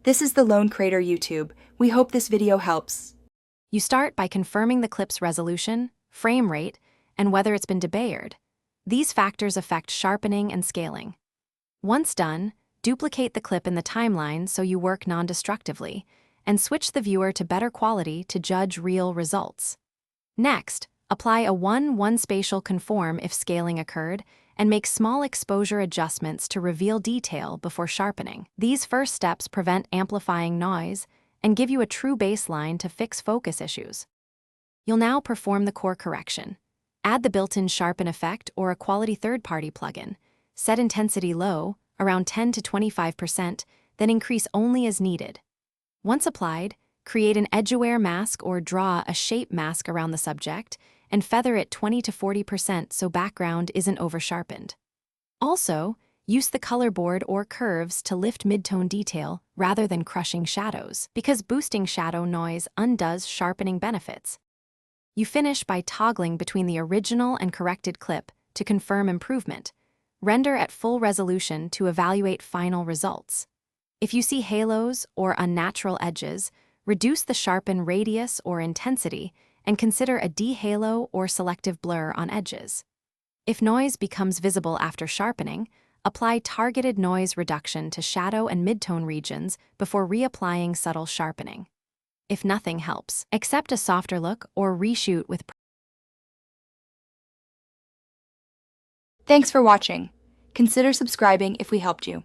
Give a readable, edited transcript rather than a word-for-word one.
This is the Lone Crater YouTube. We hope this video helps. You start by confirming the clip's resolution, frame rate, and whether it's been debayered. These factors affect sharpening and scaling. Once done, duplicate the clip in the timeline so you work non-destructively, and switch the viewer to better quality to judge real results. Next, apply a 1:1 spatial conform if scaling occurred, and make small exposure adjustments to reveal detail before sharpening. These first steps prevent amplifying noise and give you a true baseline to fix focus issues. You'll now perform the core correction. Add the built-in sharpen effect or a quality third-party plugin. Set intensity low, around 10 to 25%, then increase only as needed. Once applied, create an edge-aware mask or draw a shape mask around the subject and feather it 20 to 40% so background isn't over-sharpened. Also, use the color board or curves to lift midtone detail rather than crushing shadows, because boosting shadow noise undoes sharpening benefits. You finish by toggling between the original and corrected clip to confirm improvement. Render at full resolution to evaluate final results. If you see halos or unnatural edges, reduce the sharpen radius or intensity and consider a dehalo or selective blur on edges. If noise becomes visible after sharpening, apply targeted noise reduction to shadow and midtone regions before reapplying subtle sharpening. If nothing helps, accept a softer look or reshoot with. Thanks for watching. Consider subscribing if we helped you.